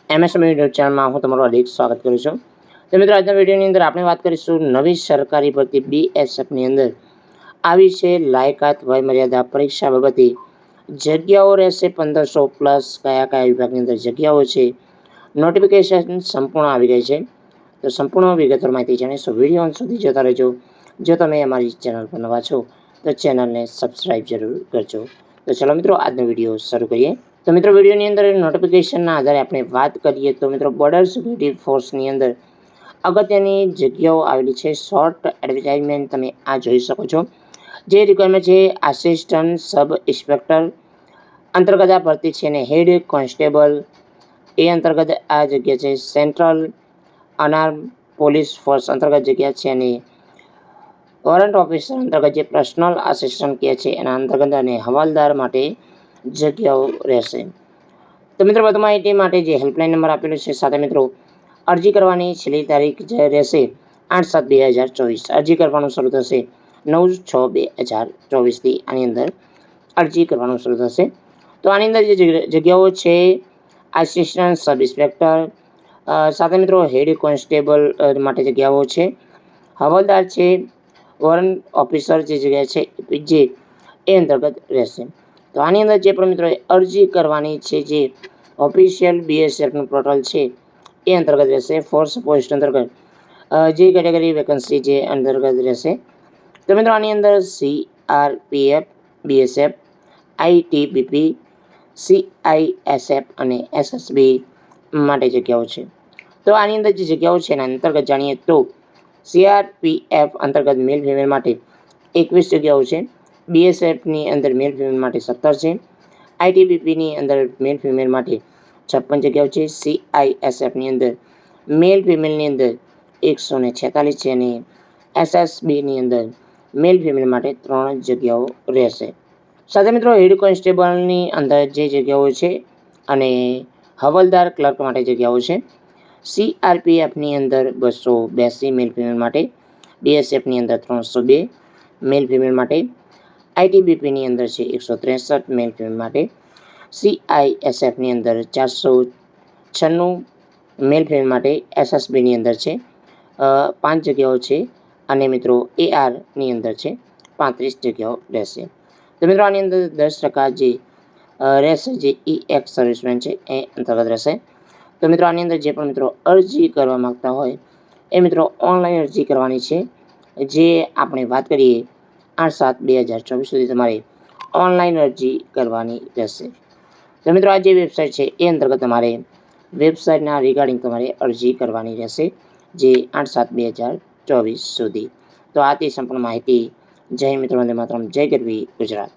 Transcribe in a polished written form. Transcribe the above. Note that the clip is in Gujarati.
એમએસએમઈ યુટ્યુબ ચેનલમાં હું તમારું હાર્દિક સ્વાગત કરું છું। તો મિત્રો આજના વિડીયોની અંદર આપણે વાત કરીશું નવી સરકારી ભરતી બીએસએફની અંદર આવી છે લાયકાત વયમર્યાદા પરીક્ષા બાબતે જગ્યાઓ રહેશે 1500 પ્લસ કયા કયા વિભાગની અંદર જગ્યાઓ છે, નોટિફિકેશન સંપૂર્ણ આવી ગઈ છે। તો સંપૂર્ણ વિગતવાર માહિતી જાણીશું, વિડીયો અંત સુધી જોતા રહેજો। જો તમે અમારી ચેનલ પર નવા છો તો ચેનલને સબસ્ક્રાઈબ જરૂર કરજો। તો ચલો મિત્રો આજનો વિડીયો શરૂ કરીએ। તો મિત્રો વિડીયોની અંદર નોટિફિકેશનના આધારે આપણે વાત કરીએ તો મિત્રો બોર્ડર સિક્યુરિટી ફોર્સની અંદર અગત્યની જગ્યાઓ આવેલી છે। શોર્ટ એડવર્ટાઇઝમેન્ટ તમે આ જોઈ શકો છો। જે રિક્વાયરમેન્ટ છે આસિસ્ટન્ટ સબ ઇન્સ્પેક્ટર અંતર્ગત આ ભરતી છે અને હેડ કોન્સ્ટેબલ એ અંતર્ગત આ જગ્યા છે। સેન્ટ્રલ અનાર્મ પોલીસ ફોર્સ અંતર્ગત જગ્યા છે અને વોરંટ ઓફિસર અંતર્ગત જે પર્સનલ આસિસ્ટન્ટ કહે છે એના અંતર્ગત અને હવાલદાર માટે જગ્યાઓ રહેશે। તો મિત્રો વધુ માહિતી માટે જે હેલ્પલાઇન નંબર આપેલો છે, સાથે મિત્રો અરજી કરવાની છેલ્લી તારીખ જે રહેશે 8/7/2024। અરજી કરવાનું શરૂ થશે 9/6/2024થી આની અંદર અરજી કરવાનું શરૂ થશે। તો આની અંદર જે જગ્યાઓ છે આસિસ્ટન્ટ સબ ઇન્સ્પેક્ટર, સાથે મિત્રો હેડ કોન્સ્ટેબલ માટે જગ્યાઓ છે, હવાલદાર છે, વોરંટ ઓફિસર જે જગ્યા છે જે એ અંતર્ગત રહેશે। તો આની અંદર જે પણ મિત્રો અરજી કરવાની છે જે ઓફિશિયલ બીએસએફનું પોર્ટલ છે એ અંતર્ગત રહેશે। ફોર્સ પોસ્ટ અંતર્ગત જે કેટેગરી વેકન્સી જે અંતર્ગત રહેશે। તો મિત્રો આની અંદર સીઆરપીએફ, બીએસએફ, આઈટીબીપી, સીઆઈએસએફ અને એસએસબી માટે જગ્યાઓ છે। તો આની અંદર જે જગ્યાઓ છે એના અંતર્ગત જાણીએ તો સીઆરપીએફ અંતર્ગત મેલ ફિમેલ માટે 21 જગ્યાઓ છે, બીએસએફની અંદર મેલ ફિમેલ માટે 17 છે, આઈટીબીપીની અંદર મેલ ફિમેલ માટે 56 જગ્યાઓ છે, સીઆઈએસએફની અંદર મેલ ફિમેલની અંદર 146 છે અને એસએસબીની અંદર મેલ ફિમેલ માટે 3 જગ્યાઓ રહેશે। સાથે મિત્રો હેડ કોન્સ્ટેબલની અંદર જે જગ્યાઓ છે અને હવાલદાર ક્લર્ક માટે જગ્યાઓ છે। સીઆરપીએફની અંદર 282 મેલ ફિમેલ માટે, બીએસએફની અંદર 302 મેલ ફિમેલ માટે, આઈટીબીપીની અંદર છે 163 મેલ ફિમેલ માટે, સીઆઈએસએફની અંદર 496 મેલ ફિમેલ માટે, એસએસબીની અંદર છે 5 જગ્યાઓ છે અને મિત્રો એઆરની અંદર છે 35 જગ્યાઓ રહેશે। તો મિત્રો આની અંદર 10% જે રહેશે જે એક્સ સર્વિસમેન છે એ અંતર્ગત રહેશે। તો મિત્રો આની અંદર જે પણ મિત્રો અરજી કરવા માગતા હોય એ મિત્રો ઓનલાઈન અરજી કરવાની છે, જે આપણે વાત કરીએ 8/7/2024 સુધી તમારે ઓનલાઈન અરજી કરવાની રહેશે। તો મિત્રો આ જે વેબસાઇટ છે એ અંતર્ગત તમારે વેબસાઇટના રિગાર્ડિંગ તમારે અરજી કરવાની રહેશે, જે 8/7/2024 સુધી। તો આ તે સંપૂર્ણ માહિતી। જય મિત્રો, વંદે માતરમ, જય ગરવી ગુજરાત।